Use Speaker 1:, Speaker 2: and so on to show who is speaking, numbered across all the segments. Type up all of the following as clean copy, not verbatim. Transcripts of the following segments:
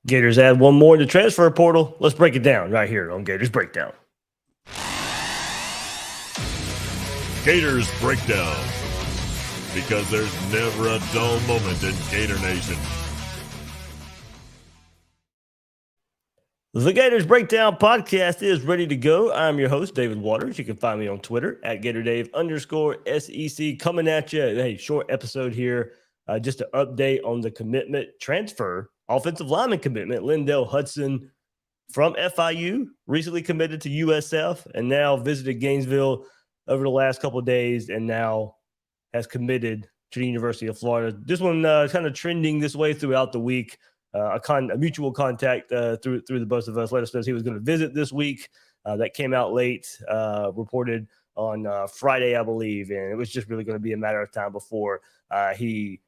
Speaker 1: Gators add one more in the transfer portal. Let's break it down right here on Gators Breakdown.
Speaker 2: Gators Breakdown, because there's never a dull moment in Gator Nation.
Speaker 1: The Gators Breakdown podcast is ready to go. I'm your host, David Waters. You can find me on Twitter at GatorDave_SEC. Coming at you. Hey, short episode here. Just an update on the commitment transfer, offensive lineman commitment. Lyndell Hudson from FIU recently committed to USF and now visited Gainesville over the last couple of days and now has committed to the University of Florida. This one kind of trending this way throughout the week. A mutual contact through the both of us let us know he was going to visit this week. That came out late, reported on Friday, I believe, and it was just really going to be a matter of time before he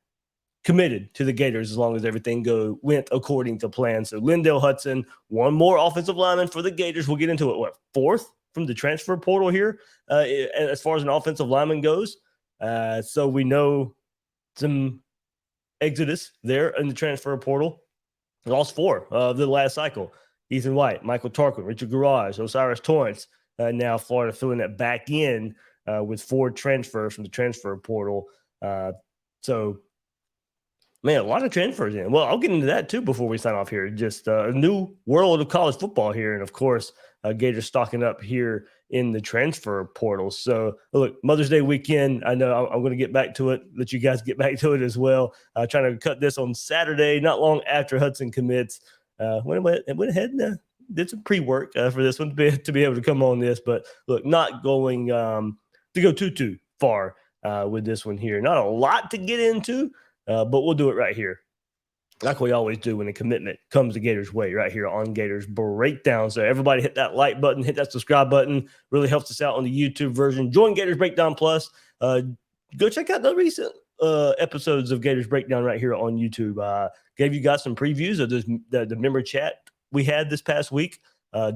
Speaker 1: committed to the Gators as long as everything went according to plan. So Lyndell Hudson, one more offensive lineman for the Gators. We'll get into it, fourth from the transfer portal here as far as an offensive lineman goes. So we know some exodus there in the transfer portal. Lost four of the last cycle. Ethan White, Michael Tarquin, Richard Garage, Osiris Torrance. Now Florida filling that back in with four transfers from the transfer portal. So, man, a lot of transfers in. Well, I'll get into that too before we sign off here. Just a new world of college football here. And, of course, Gators stocking up here in the transfer portal. So, look, Mother's Day weekend, I know I'm going to get back to it, let you guys get back to it as well. Trying to cut this on Saturday, not long after Hudson commits. Went ahead and did some pre-work for this one to be able to come on this. But, look, not going to go too far with this one here. Not a lot to get into. But we'll do it right here, like we always do when a commitment comes the Gators' way, right here on Gators Breakdown. So everybody hit that like button, hit that subscribe button. Really helps us out on the YouTube version. Join Gators Breakdown Plus. Go check out the recent episodes of Gators Breakdown right here on YouTube. Gave you guys some previews of the member chat we had this past week.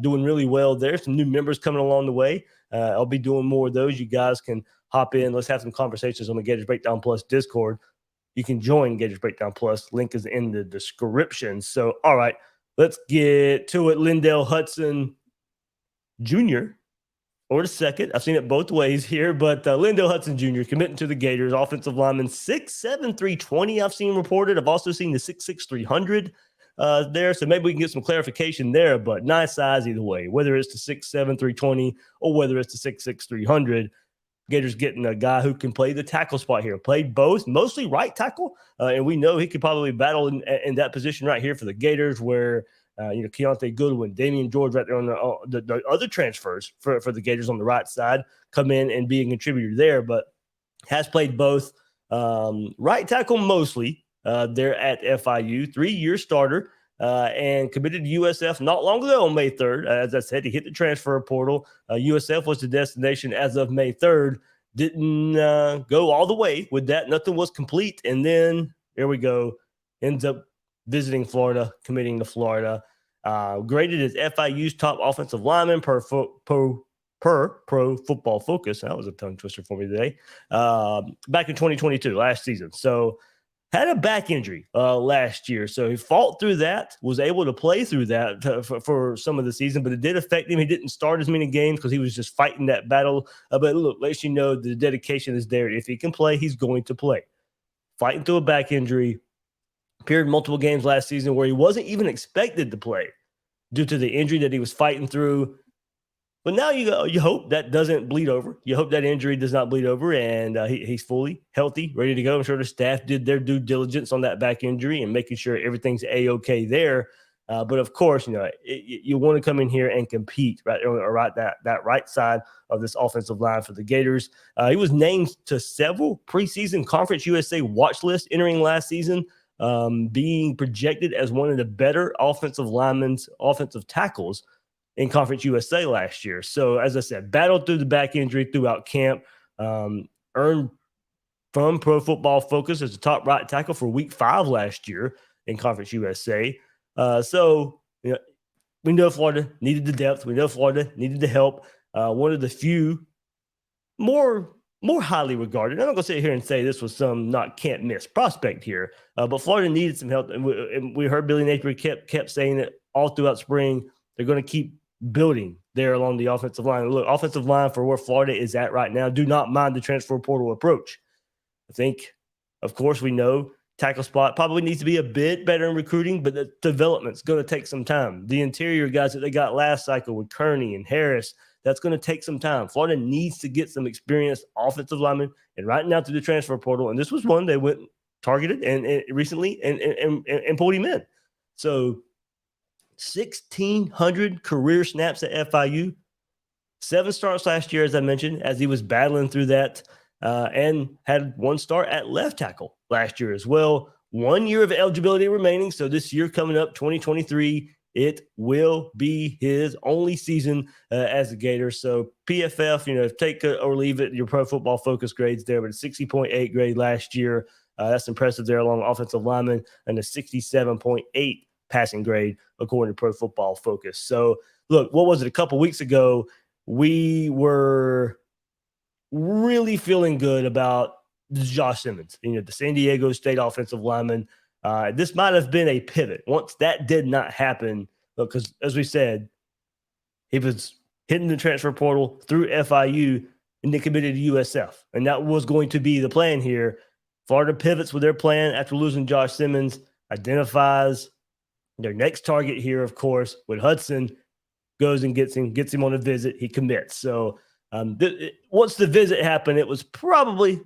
Speaker 1: Doing really well there. Some new members coming along the way. I'll be doing more of those. You guys can hop in. Let's have some conversations on the Gators Breakdown Plus Discord. You can join Gators Breakdown Plus. Link is in the description. So, all right, let's get to it. Lyndell Hudson Jr. or the second. I've seen it both ways here, but Lyndell Hudson Jr. committing to the Gators. Offensive lineman, 6'7", 320 I've seen reported. I've also seen the 6'6", 300 there. So maybe we can get some clarification there, but nice size either way, whether it's the 6'7", 320 or whether it's the 6'6", 300. Gators getting a guy who can play the tackle spot here. Played both, mostly right tackle, and we know he could probably battle in that position right here for the Gators where, Keontae Goodwin, Damian George right there on the other transfers for the Gators on the right side come in and be a contributor there, but has played both right tackle mostly there at FIU, 3-year starter. And committed to USF not long ago on May 3rd. As I said, he hit the transfer portal. USF was the destination as of May 3rd. Didn't go all the way with that. Nothing was complete. And then, here we go, ends up visiting Florida, committing to Florida. Graded as FIU's top offensive lineman per Pro Football Focus. That was a tongue twister for me today. Back in 2022, last season. So, had a back injury last year, so he fought through that, was able to play through that for some of the season, but it did affect him. He didn't start as many games because he was just fighting that battle. But look, lets you know the dedication is there. If he can play, he's going to play. Fighting through a back injury, appeared in multiple games last season where he wasn't even expected to play due to the injury that he was fighting through. But now you hope that doesn't bleed over. You hope that injury does not bleed over, and he's fully healthy, ready to go. I'm sure the staff did their due diligence on that back injury and making sure everything's A-okay there. But, of course, you want to come in here and compete that right side of this offensive line for the Gators. He was named to several preseason Conference USA watch lists entering last season, being projected as one of the better offensive tackles in Conference USA last year. So, as I said, battled through the back injury throughout camp, earned from Pro Football Focus as the top right tackle for Week 5 last year in Conference USA. We know Florida needed the depth. We know Florida needed the help. One of the few more more highly regarded. I'm not going to sit here and say this was some can't miss prospect here, but Florida needed some help. And we heard Billy Napier kept saying it all throughout spring. They're going to keep building there along the offensive line. Look, offensive line for where Florida is at right now, do not mind the transfer portal approach. I think, of course, we know tackle spot probably needs to be a bit better in recruiting, but the development's going to take some time. The interior guys that they got last cycle with Kearney and Harris, that's going to take some time. Florida needs to get some experienced offensive linemen, and right now through the transfer portal, and this was one they went targeted and recently and pulled him in. So 1,600 career snaps at FIU, 7 starts last year, as I mentioned, as he was battling through that, and had 1 start at left tackle last year as well. 1 year of eligibility remaining. So this year coming up, 2023, it will be his only season as a Gator. So PFF, take it or leave it, your Pro Football Focus grades there, but a 60.8 grade last year. That's impressive there along offensive lineman, and a 67.8 passing grade according to Pro Football Focus. So look, what was it? A couple weeks ago, we were really feeling good about Josh Simmons, the San Diego State offensive lineman. This might have been a pivot. Once that did not happen, because as we said, he was hitting the transfer portal through FIU and then committed to USF. And that was going to be the plan here. Florida pivots with their plan after losing Josh Simmons, identifies their next target here, of course, with Hudson, goes and gets him on a visit. He commits. So once the visit happened, it was probably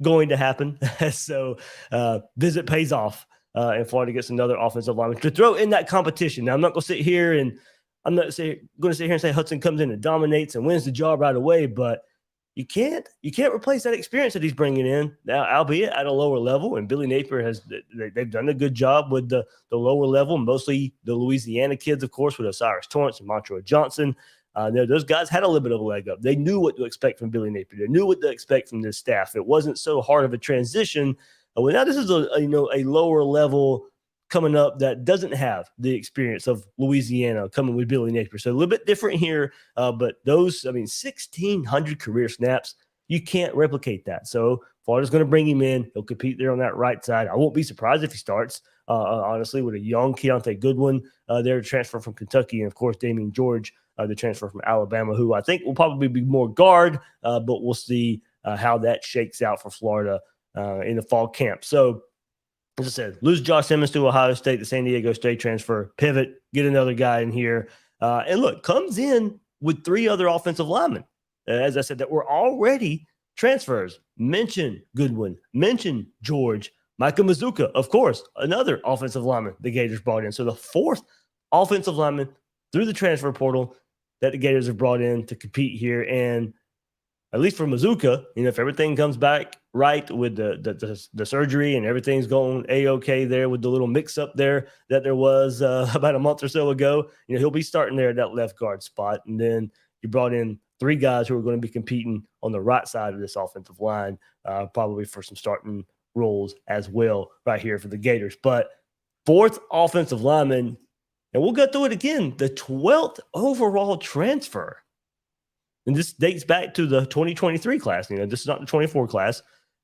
Speaker 1: going to happen. So visit pays off, and Florida gets another offensive lineman to throw in that competition. Now, I'm not going to sit here and say Hudson comes in and dominates and wins the job right away, but you can't replace that experience that he's bringing in now, albeit at a lower level. And Billy Napier they've done a good job with the lower level, mostly the Louisiana kids, of course, with Osiris Torrance and Montreux Johnson. Those guys had a little bit of a leg up. They knew what to expect from Billy Napier. They knew what to expect from this staff. It wasn't so hard of a transition. Well, now this is a lower level coming up that doesn't have the experience of Louisiana coming with Billy Napier. So a little bit different here. But 1,600 career snaps, you can't replicate that. So Florida's going to bring him in. He'll compete there on that right side. I won't be surprised if he starts, honestly, with a young Keontae Goodwin there to transfer from Kentucky. And, of course, Damian George, the transfer from Alabama, who I think will probably be more guard, but we'll see how that shakes out for Florida in the fall camp. So, as I said, lose Josh Simmons to Ohio State, the San Diego State transfer, pivot, get another guy in here. And look, comes in with 3 other offensive linemen, as I said, that were already transfers. Mention Goodwin, mention George, Micah Mazuka, of course, another offensive lineman the Gators brought in. So the 4th offensive lineman through the transfer portal that the Gators have brought in to compete here. And at least for Mazuka, if everything comes back right with the surgery and everything's going A-okay there with the little mix-up there that there was about a month or so ago, he'll be starting there at that left guard spot. And then you brought in 3 guys who are going to be competing on the right side of this offensive line, probably for some starting roles as well right here for the Gators. But 4th offensive lineman, and we'll go through it again, the 12th overall transfer. And this dates back to the 2023 class. This is not the 24 class.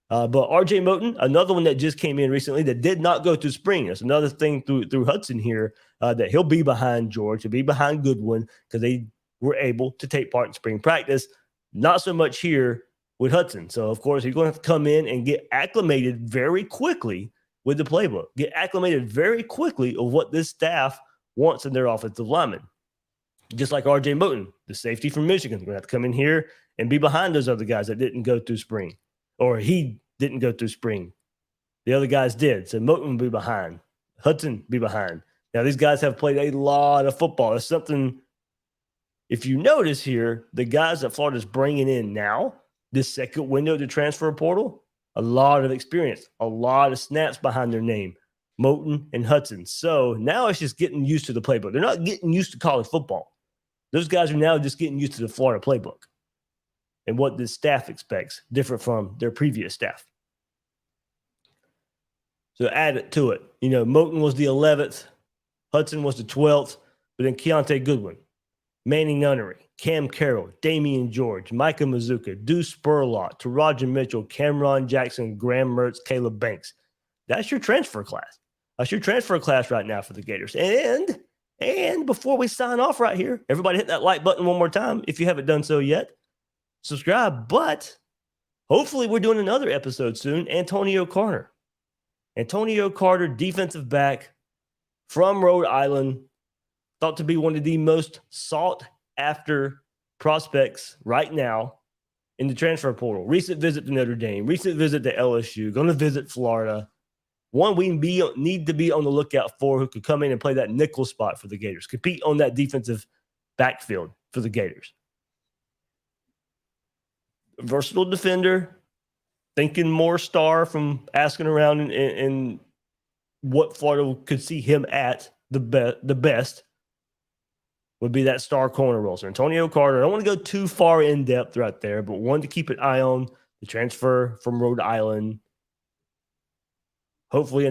Speaker 1: But R.J. Moten, another one that just came in recently that did not go through spring. That's another thing through Hudson here, that he'll be behind George, he'll be behind Goodwin, because they were able to take part in spring practice. Not so much here with Hudson. So, of course, he's going to have to come in and get acclimated very quickly with the playbook, get acclimated very quickly of what this staff wants in their offensive linemen. Just like R.J. Moten, the safety from Michigan, going to have to come in here and be behind those other guys that didn't go through spring, or he didn't go through spring. The other guys did. So Moten will be behind. Hudson be behind. Now, these guys have played a lot of football. It's something, if you notice here, the guys that Florida's bringing in now, this second window to transfer portal, a lot of experience, a lot of snaps behind their name, Moten and Hudson. So now it's just getting used to the playbook. They're not getting used to college football. Those guys are now just getting used to the Florida playbook and what this staff expects, different from their previous staff. So add it to it. Moten was the 11th. Hudson was the 12th. But then Keontae Goodwin, Manning Nunnery, Cam Carroll, Damian George, Micah Mazuka, Deuce Spurlock, Taraja Mitchell, Cameron Jackson, Graham Mertz, Caleb Banks. That's your transfer class. That's your transfer class right now for the Gators. And before we sign off right here, everybody hit that like button one more time if you haven't done so yet. Subscribe, but hopefully we're doing another episode soon. Antonio Carter, defensive back from Rhode Island, thought to be one of the most sought after prospects right now in the transfer portal. Recent visit to Notre Dame, recent visit to LSU, going to visit Florida. One we need to be on the lookout for, who could come in and play that nickel spot for the Gators, compete on that defensive backfield for the Gators. Versatile defender, thinking more star from asking around in what Florida could see him at the best would be that star corner role. So Antonio Carter, I don't want to go too far in depth right there, but one to keep an eye on, the transfer from Rhode Island. Hopefully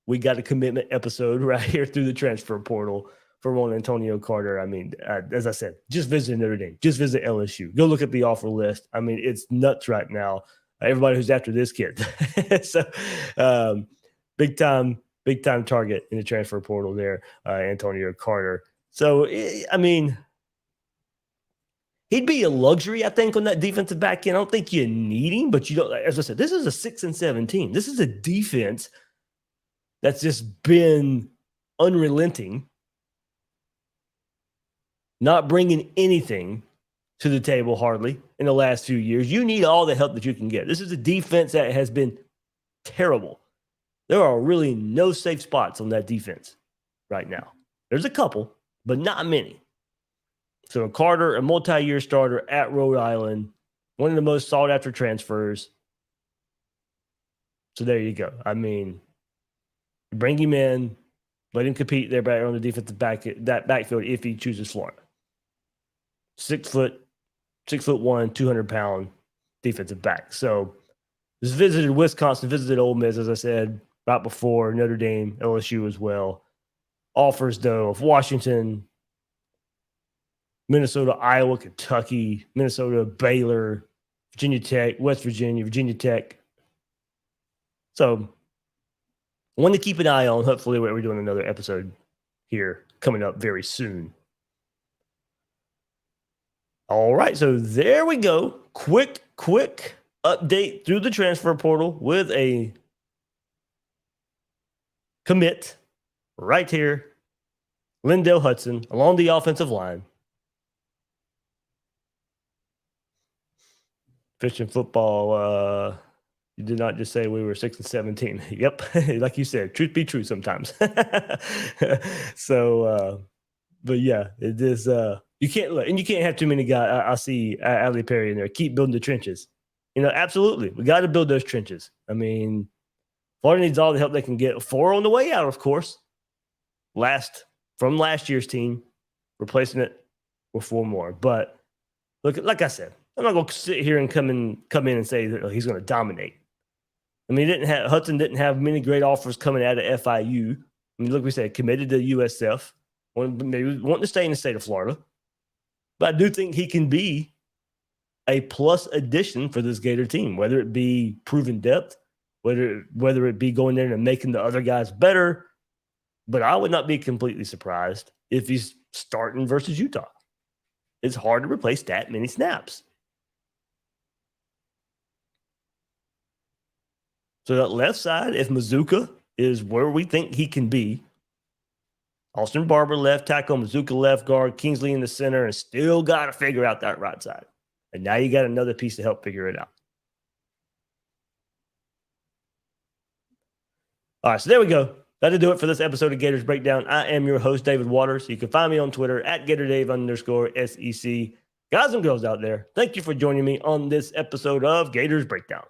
Speaker 1: we got a commitment episode right here through the transfer portal for one Antonio Carter. I mean, as I said, just visit Notre Dame, just visit LSU. Go look at the offer list. I mean, it's nuts right now. Everybody who's after this kid. So big time target in the transfer portal there, Antonio Carter. So, I mean, he'd be a luxury, I think, on that defensive back end. I don't think you need him, but you don't. As I said, this is a 6-7 team. This is a defense that's just been unrelenting, not bringing anything to the table hardly in the last few years. You need all the help that you can get. This is a defense that has been terrible. There are really no safe spots on that defense right now. There's a couple, but not many. So Carter, a multi-year starter at Rhode Island, one of the most sought-after transfers. So there you go. I mean, bring him in, let him compete there back on the defensive backfield if he chooses Florida. 6'1", 200-pound defensive back. So just visited Wisconsin, visited Ole Miss, as I said, right before Notre Dame, LSU as well. Offers, though, of Washington, Minnesota, Iowa, Kentucky, Minnesota, Baylor, Virginia Tech, West Virginia, Virginia Tech. So one to keep an eye on. Hopefully we're doing another episode here coming up very soon. All right, so there we go. Quick update through the transfer portal with a commit right here. Lyndell Hudson along the offensive line. Fishing football, you did not just say we were 6-17. Yep, like you said, truth be true sometimes. So, but yeah, it is. You can't have too many guys. I see Ali Perry in there. Keep building the trenches. Absolutely, we got to build those trenches. I mean, Florida needs all the help they can get. 4 on the way out, of course. From last year's team, replacing it with 4 more. But look, like I said, I'm not going to sit here and come in and say that he's going to dominate. I mean, Hudson didn't have many great offers coming out of FIU. I mean, look, we said committed to USF, maybe wanting to stay in the state of Florida. But I do think he can be a plus addition for this Gator team, whether it be proven depth, whether it be going there and making the other guys better. But I would not be completely surprised if he's starting versus Utah. It's hard to replace that many snaps. So that left side, if Mazuka is where we think he can be, Austin Barber left tackle, Mazuka left guard, Kingsley in the center, and still got to figure out that right side. And now you got another piece to help figure it out. All right, so there we go. That'll do it for this episode of Gators Breakdown. I am your host, David Waters. You can find me on Twitter at GatorDave_SEC. Guys and girls out there, thank you for joining me on this episode of Gators Breakdown.